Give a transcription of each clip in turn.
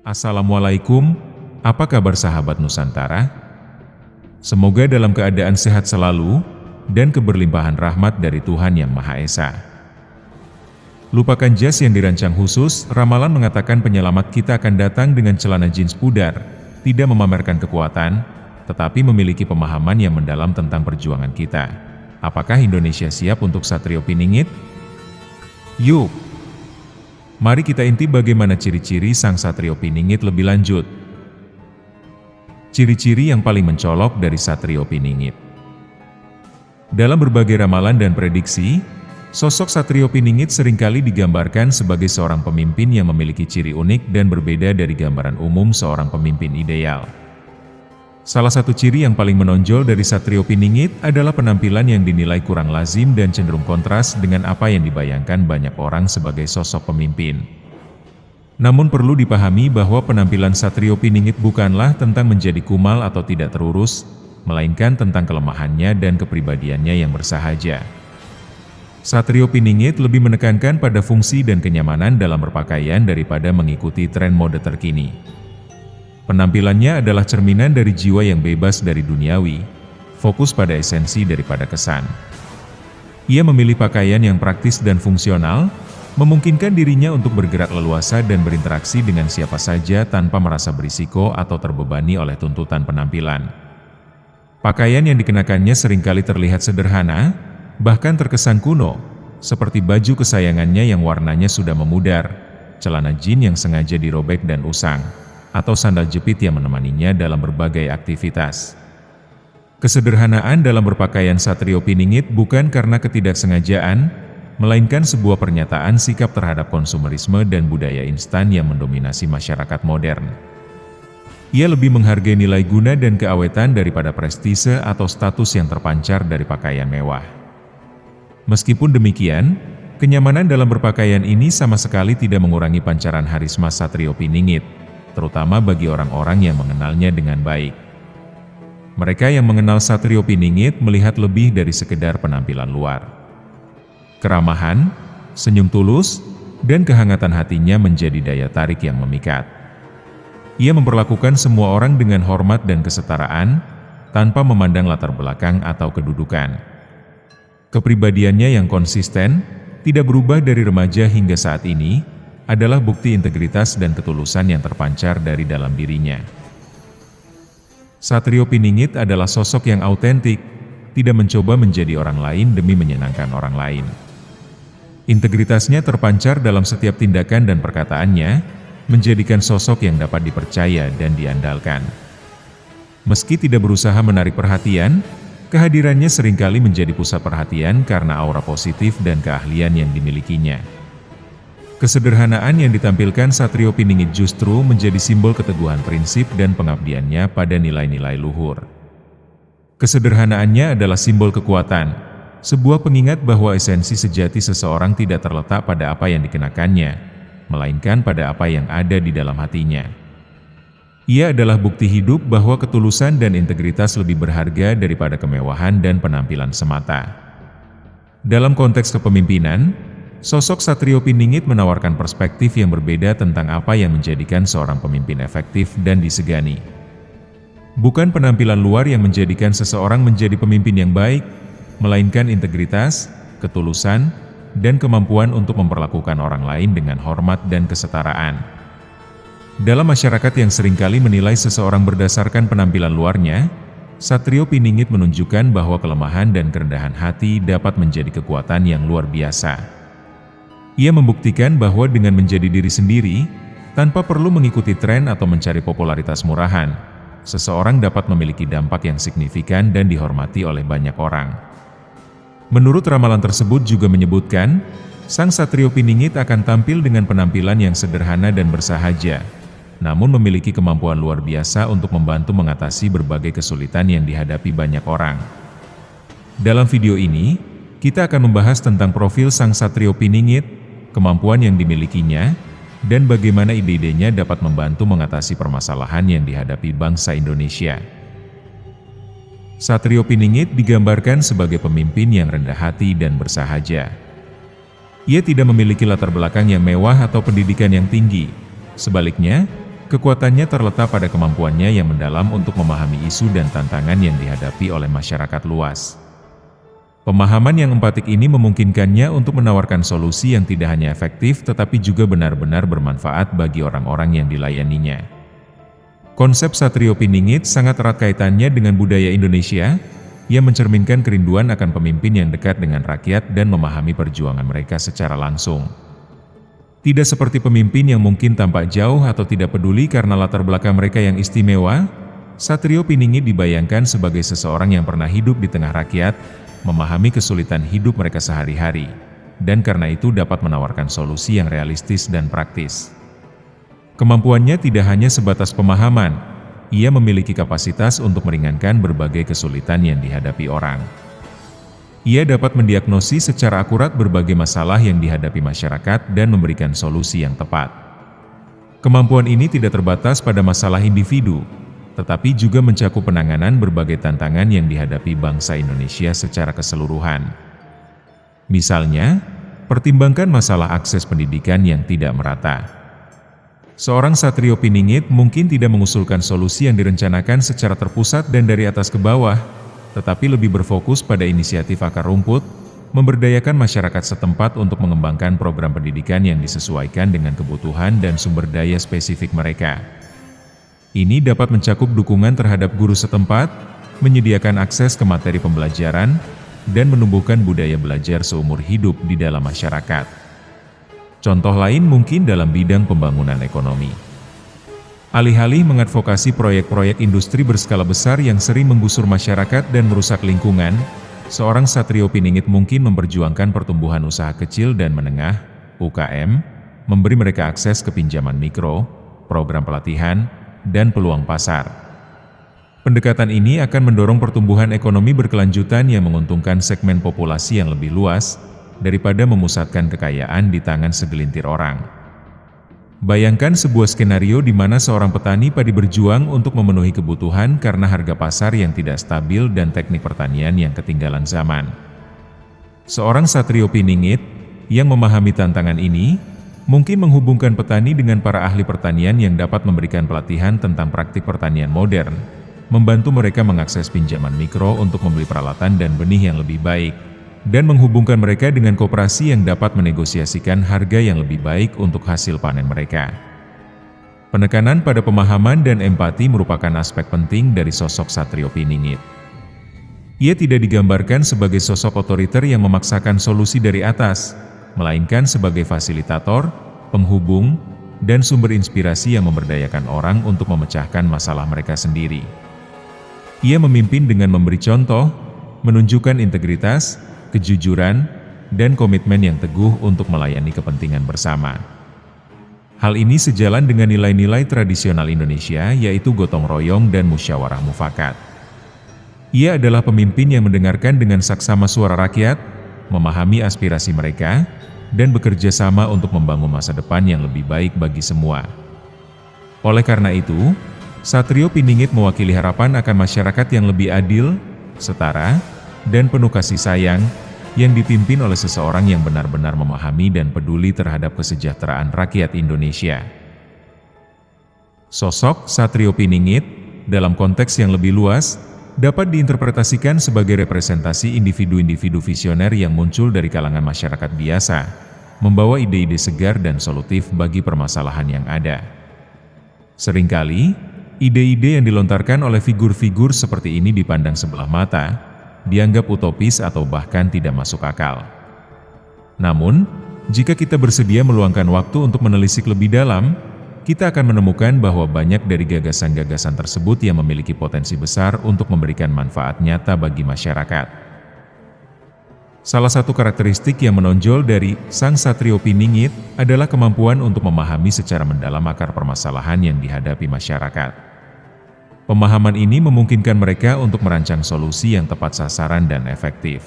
Assalamualaikum, apa kabar sahabat Nusantara? Semoga dalam keadaan sehat selalu, dan keberlimpahan rahmat dari Tuhan Yang Maha Esa. Lupakan jas yang dirancang khusus, ramalan mengatakan penyelamat kita akan datang dengan celana jeans pudar, tidak memamerkan kekuatan, tetapi memiliki pemahaman yang mendalam tentang perjuangan kita. Apakah Indonesia siap untuk Satrio Piningit? Yuk! Mari kita intip bagaimana ciri-ciri sang Satrio Piningit lebih lanjut. Ciri-ciri yang paling mencolok dari Satrio Piningit. Dalam berbagai ramalan dan prediksi, sosok Satrio Piningit seringkali digambarkan sebagai seorang pemimpin yang memiliki ciri unik dan berbeda dari gambaran umum seorang pemimpin ideal. Salah satu ciri yang paling menonjol dari Satrio Piningit adalah penampilan yang dinilai kurang lazim dan cenderung kontras dengan apa yang dibayangkan banyak orang sebagai sosok pemimpin. Namun perlu dipahami bahwa penampilan Satrio Piningit bukanlah tentang menjadi kumal atau tidak terurus, melainkan tentang kelemahannya dan kepribadiannya yang bersahaja. Satrio Piningit lebih menekankan pada fungsi dan kenyamanan dalam berpakaian daripada mengikuti tren mode terkini. Penampilannya adalah cerminan dari jiwa yang bebas dari duniawi, fokus pada esensi daripada kesan. Ia memilih pakaian yang praktis dan fungsional, memungkinkan dirinya untuk bergerak leluasa dan berinteraksi dengan siapa saja tanpa merasa berisiko atau terbebani oleh tuntutan penampilan. Pakaian yang dikenakannya seringkali terlihat sederhana, bahkan terkesan kuno, seperti baju kesayangannya yang warnanya sudah memudar, celana jeans yang sengaja dirobek dan usang, atau sandal jepit yang menemaninya dalam berbagai aktivitas. Kesederhanaan dalam berpakaian Satrio Piningit bukan karena ketidaksengajaan, melainkan sebuah pernyataan sikap terhadap konsumerisme dan budaya instan yang mendominasi masyarakat modern. Ia lebih menghargai nilai guna dan keawetan daripada prestise atau status yang terpancar dari pakaian mewah. Meskipun demikian, kenyamanan dalam berpakaian ini sama sekali tidak mengurangi pancaran harisma Satrio Piningit, terutama bagi orang-orang yang mengenalnya dengan baik. Mereka yang mengenal Satrio Piningit melihat lebih dari sekedar penampilan luar. Keramahan, senyum tulus, dan kehangatan hatinya menjadi daya tarik yang memikat. Ia memperlakukan semua orang dengan hormat dan kesetaraan, tanpa memandang latar belakang atau kedudukan. Kepribadiannya yang konsisten, tidak berubah dari remaja hingga saat ini, adalah bukti integritas dan ketulusan yang terpancar dari dalam dirinya. Satrio Piningit adalah sosok yang autentik, tidak mencoba menjadi orang lain demi menyenangkan orang lain. Integritasnya terpancar dalam setiap tindakan dan perkataannya, menjadikan sosok yang dapat dipercaya dan diandalkan. Meski tidak berusaha menarik perhatian, kehadirannya seringkali menjadi pusat perhatian karena aura positif dan keahlian yang dimilikinya. Kesederhanaan yang ditampilkan Satrio Piningit justru menjadi simbol keteguhan prinsip dan pengabdiannya pada nilai-nilai luhur. Kesederhanaannya adalah simbol kekuatan, sebuah pengingat bahwa esensi sejati seseorang tidak terletak pada apa yang dikenakannya, melainkan pada apa yang ada di dalam hatinya. Ia adalah bukti hidup bahwa ketulusan dan integritas lebih berharga daripada kemewahan dan penampilan semata. Dalam konteks kepemimpinan, sosok Satrio Piningit menawarkan perspektif yang berbeda tentang apa yang menjadikan seorang pemimpin efektif dan disegani. Bukan penampilan luar yang menjadikan seseorang menjadi pemimpin yang baik, melainkan integritas, ketulusan, dan kemampuan untuk memperlakukan orang lain dengan hormat dan kesetaraan. Dalam masyarakat yang seringkali menilai seseorang berdasarkan penampilan luarnya, Satrio Piningit menunjukkan bahwa kelemahan dan kerendahan hati dapat menjadi kekuatan yang luar biasa. Ia membuktikan bahwa dengan menjadi diri sendiri, tanpa perlu mengikuti tren atau mencari popularitas murahan, seseorang dapat memiliki dampak yang signifikan dan dihormati oleh banyak orang. Menurut ramalan tersebut juga menyebutkan, sang Satrio Piningit akan tampil dengan penampilan yang sederhana dan bersahaja, namun memiliki kemampuan luar biasa untuk membantu mengatasi berbagai kesulitan yang dihadapi banyak orang. Dalam video ini, kita akan membahas tentang profil sang Satrio Piningit, kemampuan yang dimilikinya, dan bagaimana ide-idenya dapat membantu mengatasi permasalahan yang dihadapi bangsa Indonesia. Satrio Piningit digambarkan sebagai pemimpin yang rendah hati dan bersahaja. Ia tidak memiliki latar belakang yang mewah atau pendidikan yang tinggi. Sebaliknya, kekuatannya terletak pada kemampuannya yang mendalam untuk memahami isu dan tantangan yang dihadapi oleh masyarakat luas. Pemahaman yang empatik ini memungkinkannya untuk menawarkan solusi yang tidak hanya efektif tetapi juga benar-benar bermanfaat bagi orang-orang yang dilayaninya. Konsep Satrio Piningit sangat erat kaitannya dengan budaya Indonesia, yang mencerminkan kerinduan akan pemimpin yang dekat dengan rakyat dan memahami perjuangan mereka secara langsung. Tidak seperti pemimpin yang mungkin tampak jauh atau tidak peduli karena latar belakang mereka yang istimewa, Satrio Piningit dibayangkan sebagai seseorang yang pernah hidup di tengah rakyat, memahami kesulitan hidup mereka sehari-hari, dan karena itu dapat menawarkan solusi yang realistis dan praktis. Kemampuannya tidak hanya sebatas pemahaman, ia memiliki kapasitas untuk meringankan berbagai kesulitan yang dihadapi orang. Ia dapat mendiagnosis secara akurat berbagai masalah yang dihadapi masyarakat dan memberikan solusi yang tepat. Kemampuan ini tidak terbatas pada masalah individu, tetapi juga mencakup penanganan berbagai tantangan yang dihadapi bangsa Indonesia secara keseluruhan. Misalnya, pertimbangkan masalah akses pendidikan yang tidak merata. Seorang Satrio Piningit mungkin tidak mengusulkan solusi yang direncanakan secara terpusat dan dari atas ke bawah, tetapi lebih berfokus pada inisiatif akar rumput, memberdayakan masyarakat setempat untuk mengembangkan program pendidikan yang disesuaikan dengan kebutuhan dan sumber daya spesifik mereka. Ini dapat mencakup dukungan terhadap guru setempat, menyediakan akses ke materi pembelajaran, dan menumbuhkan budaya belajar seumur hidup di dalam masyarakat. Contoh lain mungkin dalam bidang pembangunan ekonomi. Alih-alih mengadvokasi proyek-proyek industri berskala besar yang sering menggusur masyarakat dan merusak lingkungan, seorang Satrio Piningit mungkin memperjuangkan pertumbuhan usaha kecil dan menengah, UKM, memberi mereka akses ke pinjaman mikro, program pelatihan, dan peluang pasar. Pendekatan ini akan mendorong pertumbuhan ekonomi berkelanjutan yang menguntungkan segmen populasi yang lebih luas, daripada memusatkan kekayaan di tangan segelintir orang. Bayangkan sebuah skenario di mana seorang petani padi berjuang untuk memenuhi kebutuhan karena harga pasar yang tidak stabil dan teknik pertanian yang ketinggalan zaman. Seorang Satrio Piningit yang memahami tantangan ini, mungkin menghubungkan petani dengan para ahli pertanian yang dapat memberikan pelatihan tentang praktik pertanian modern, membantu mereka mengakses pinjaman mikro untuk membeli peralatan dan benih yang lebih baik, dan menghubungkan mereka dengan koperasi yang dapat menegosiasikan harga yang lebih baik untuk hasil panen mereka. Penekanan pada pemahaman dan empati merupakan aspek penting dari sosok Satrio Piningit. Ia tidak digambarkan sebagai sosok otoriter yang memaksakan solusi dari atas, melainkan sebagai fasilitator, penghubung, dan sumber inspirasi yang memberdayakan orang untuk memecahkan masalah mereka sendiri. Ia memimpin dengan memberi contoh, menunjukkan integritas, kejujuran, dan komitmen yang teguh untuk melayani kepentingan bersama. Hal ini sejalan dengan nilai-nilai tradisional Indonesia yaitu gotong royong dan musyawarah mufakat. Ia adalah pemimpin yang mendengarkan dengan saksama suara rakyat, memahami aspirasi mereka, dan bekerja sama untuk membangun masa depan yang lebih baik bagi semua. Oleh karena itu, Satrio Piningit mewakili harapan akan masyarakat yang lebih adil, setara, dan penuh kasih sayang, yang dipimpin oleh seseorang yang benar-benar memahami dan peduli terhadap kesejahteraan rakyat Indonesia. Sosok Satrio Piningit, dalam konteks yang lebih luas, dapat diinterpretasikan sebagai representasi individu-individu visioner yang muncul dari kalangan masyarakat biasa, membawa ide-ide segar dan solutif bagi permasalahan yang ada. Seringkali, ide-ide yang dilontarkan oleh figur-figur seperti ini dipandang sebelah mata, dianggap utopis atau bahkan tidak masuk akal. Namun, jika kita bersedia meluangkan waktu untuk menelisik lebih dalam, kita akan menemukan bahwa banyak dari gagasan-gagasan tersebut yang memiliki potensi besar untuk memberikan manfaat nyata bagi masyarakat. Salah satu karakteristik yang menonjol dari Sang Satrio Piningit adalah kemampuan untuk memahami secara mendalam akar permasalahan yang dihadapi masyarakat. Pemahaman ini memungkinkan mereka untuk merancang solusi yang tepat sasaran dan efektif.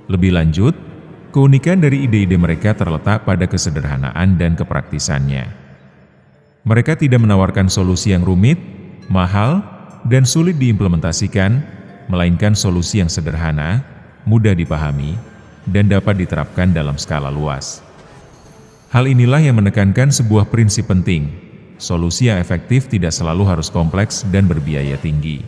Lebih lanjut, keunikan dari ide-ide mereka terletak pada kesederhanaan dan kepraktisannya. Mereka tidak menawarkan solusi yang rumit, mahal, dan sulit diimplementasikan, melainkan solusi yang sederhana, mudah dipahami, dan dapat diterapkan dalam skala luas. Hal inilah yang menekankan sebuah prinsip penting. solusi yang efektif tidak selalu harus kompleks dan berbiaya tinggi.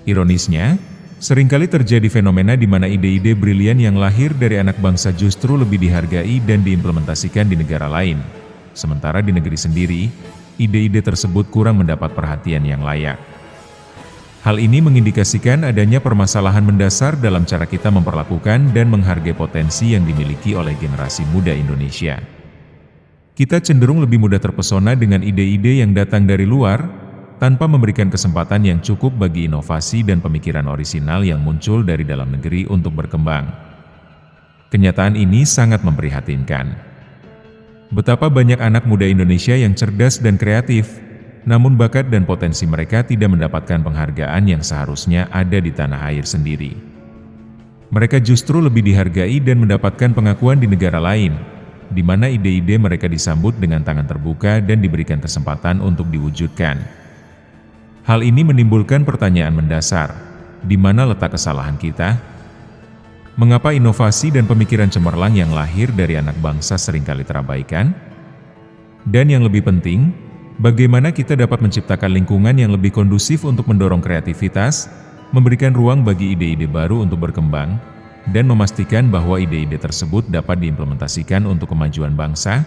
Ironisnya, seringkali terjadi fenomena di mana ide-ide brilian yang lahir dari anak bangsa justru lebih dihargai dan diimplementasikan di negara lain. Sementara di negeri sendiri, ide-ide tersebut kurang mendapat perhatian yang layak. Hal ini mengindikasikan adanya permasalahan mendasar dalam cara kita memperlakukan dan menghargai potensi yang dimiliki oleh generasi muda Indonesia. Kita cenderung lebih mudah terpesona dengan ide-ide yang datang dari luar, tanpa memberikan kesempatan yang cukup bagi inovasi dan pemikiran orisinal yang muncul dari dalam negeri untuk berkembang. Kenyataan ini sangat memprihatinkan. Betapa banyak anak muda Indonesia yang cerdas dan kreatif, namun bakat dan potensi mereka tidak mendapatkan penghargaan yang seharusnya ada di tanah air sendiri. Mereka justru lebih dihargai dan mendapatkan pengakuan di negara lain, di mana ide-ide mereka disambut dengan tangan terbuka dan diberikan kesempatan untuk diwujudkan. Hal ini menimbulkan pertanyaan mendasar, di mana letak kesalahan kita? Mengapa inovasi dan pemikiran cemerlang yang lahir dari anak bangsa seringkali terabaikan? Dan yang lebih penting, bagaimana kita dapat menciptakan lingkungan yang lebih kondusif untuk mendorong kreativitas, memberikan ruang bagi ide-ide baru untuk berkembang, dan memastikan bahwa ide-ide tersebut dapat diimplementasikan untuk kemajuan bangsa?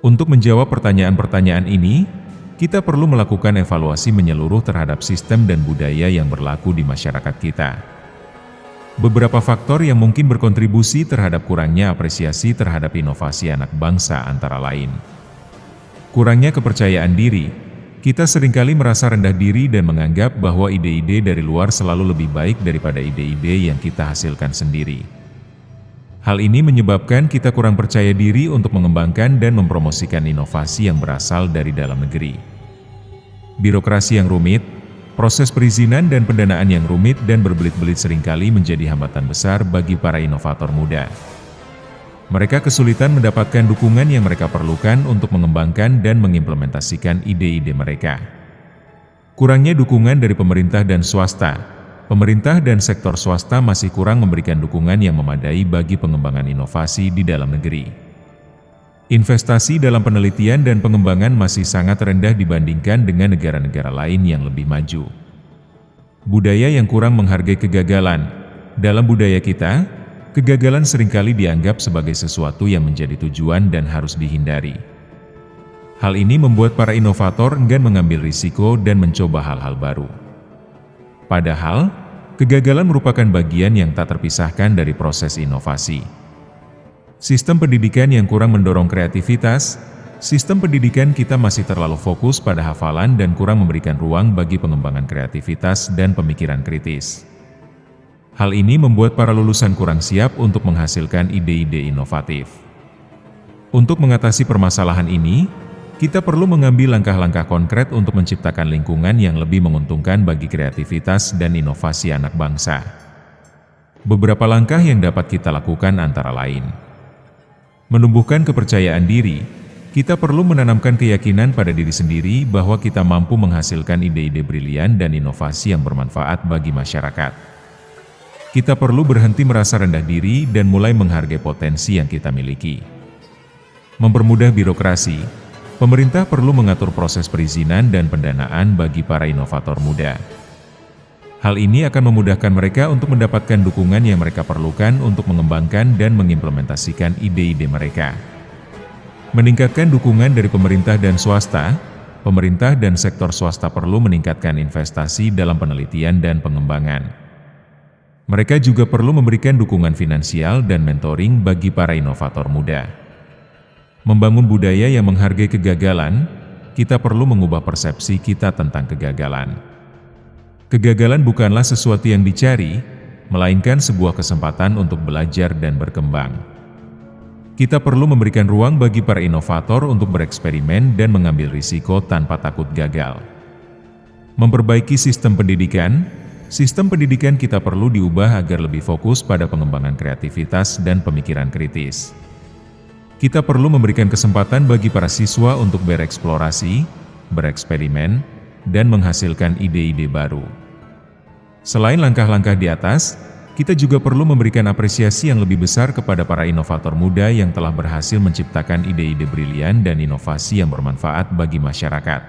Untuk menjawab pertanyaan-pertanyaan ini, kita perlu melakukan evaluasi menyeluruh terhadap sistem dan budaya yang berlaku di masyarakat kita. Beberapa faktor yang mungkin berkontribusi terhadap kurangnya apresiasi terhadap inovasi anak bangsa antara lain: kurangnya kepercayaan diri. Kita seringkali merasa rendah diri dan menganggap bahwa ide-ide dari luar selalu lebih baik daripada ide-ide yang kita hasilkan sendiri. Hal ini menyebabkan kita kurang percaya diri untuk mengembangkan dan mempromosikan inovasi yang berasal dari dalam negeri. Birokrasi yang rumit, proses perizinan dan pendanaan yang rumit dan berbelit-belit seringkali menjadi hambatan besar bagi para inovator muda. Mereka kesulitan mendapatkan dukungan yang mereka perlukan untuk mengembangkan dan mengimplementasikan ide-ide mereka. Kurangnya dukungan dari pemerintah dan swasta. Pemerintah dan sektor swasta masih kurang memberikan dukungan yang memadai bagi pengembangan inovasi di dalam negeri. Investasi dalam penelitian dan pengembangan masih sangat rendah dibandingkan dengan negara-negara lain yang lebih maju. Budaya yang kurang menghargai kegagalan. Dalam budaya kita, kegagalan seringkali dianggap sebagai sesuatu yang menjadi tujuan dan harus dihindari. Hal ini membuat para inovator enggan mengambil risiko dan mencoba hal-hal baru. Padahal, kegagalan merupakan bagian yang tak terpisahkan dari proses inovasi. Sistem pendidikan yang kurang mendorong kreativitas. Sistem pendidikan kita masih terlalu fokus pada hafalan dan kurang memberikan ruang bagi pengembangan kreativitas dan pemikiran kritis. Hal ini membuat para lulusan kurang siap untuk menghasilkan ide-ide inovatif. Untuk mengatasi permasalahan ini, kita perlu mengambil langkah-langkah konkret untuk menciptakan lingkungan yang lebih menguntungkan bagi kreativitas dan inovasi anak bangsa. Beberapa langkah yang dapat kita lakukan antara lain: menumbuhkan kepercayaan diri. Kita perlu menanamkan keyakinan pada diri sendiri bahwa kita mampu menghasilkan ide-ide brilian dan inovasi yang bermanfaat bagi masyarakat. Kita perlu berhenti merasa rendah diri dan mulai menghargai potensi yang kita miliki. Mempermudah birokrasi. Pemerintah perlu mengatur proses perizinan dan pendanaan bagi para inovator muda. Hal ini akan memudahkan mereka untuk mendapatkan dukungan yang mereka perlukan untuk mengembangkan dan mengimplementasikan ide-ide mereka. Meningkatkan dukungan dari pemerintah dan swasta. Pemerintah dan sektor swasta perlu meningkatkan investasi dalam penelitian dan pengembangan. Mereka juga perlu memberikan dukungan finansial dan mentoring bagi para inovator muda. Membangun budaya yang menghargai kegagalan. Kita perlu mengubah persepsi kita tentang kegagalan. Kegagalan bukanlah sesuatu yang dicari, melainkan sebuah kesempatan untuk belajar dan berkembang. Kita perlu memberikan ruang bagi para inovator untuk bereksperimen dan mengambil risiko tanpa takut gagal. Memperbaiki sistem pendidikan. Sistem pendidikan kita perlu diubah agar lebih fokus pada pengembangan kreativitas dan pemikiran kritis. Kita perlu memberikan kesempatan bagi para siswa untuk bereksplorasi, bereksperimen, dan menghasilkan ide-ide baru. Selain langkah-langkah di atas, kita juga perlu memberikan apresiasi yang lebih besar kepada para inovator muda yang telah berhasil menciptakan ide-ide brilian dan inovasi yang bermanfaat bagi masyarakat.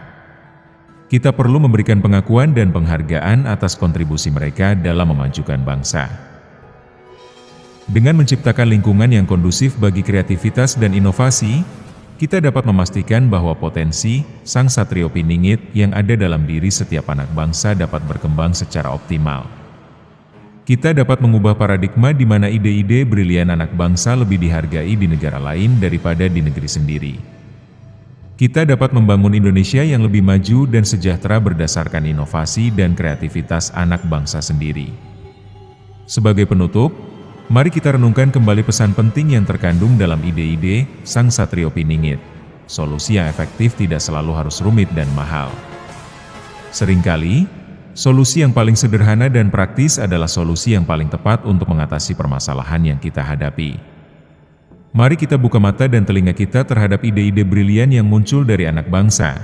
Kita perlu memberikan pengakuan dan penghargaan atas kontribusi mereka dalam memajukan bangsa. Dengan menciptakan lingkungan yang kondusif bagi kreativitas dan inovasi, kita dapat memastikan bahwa potensi Sang Satrio Piningit yang ada dalam diri setiap anak bangsa dapat berkembang secara optimal. Kita dapat mengubah paradigma di mana ide-ide brilian anak bangsa lebih dihargai di negara lain daripada di negeri sendiri. Kita dapat membangun Indonesia yang lebih maju dan sejahtera berdasarkan inovasi dan kreativitas anak bangsa sendiri. Sebagai penutup, mari kita renungkan kembali pesan penting yang terkandung dalam ide-ide Sang Satrio Piningit. Solusi yang efektif tidak selalu harus rumit dan mahal. Seringkali, solusi yang paling sederhana dan praktis adalah solusi yang paling tepat untuk mengatasi permasalahan yang kita hadapi. Mari kita buka mata dan telinga kita terhadap ide-ide brilian yang muncul dari anak bangsa,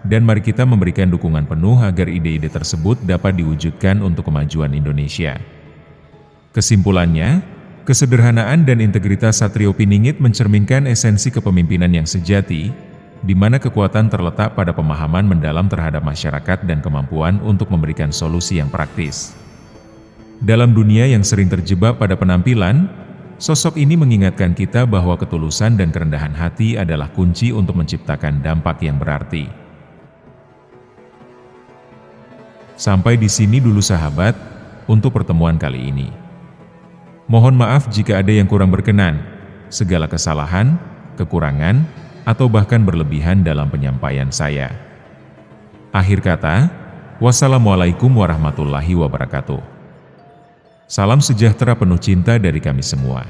dan mari kita memberikan dukungan penuh agar ide-ide tersebut dapat diwujudkan untuk kemajuan Indonesia. Kesimpulannya, kesederhanaan dan integritas Satrio Piningit mencerminkan esensi kepemimpinan yang sejati, di mana kekuatan terletak pada pemahaman mendalam terhadap masyarakat dan kemampuan untuk memberikan solusi yang praktis. Dalam dunia yang sering terjebak pada penampilan, sosok ini mengingatkan kita bahwa ketulusan dan kerendahan hati adalah kunci untuk menciptakan dampak yang berarti. Sampai di sini dulu sahabat, untuk pertemuan kali ini. Mohon maaf jika ada yang kurang berkenan, segala kesalahan, kekurangan, atau bahkan berlebihan dalam penyampaian saya. Akhir kata, wassalamualaikum warahmatullahi wabarakatuh. Salam sejahtera penuh cinta dari kami semua.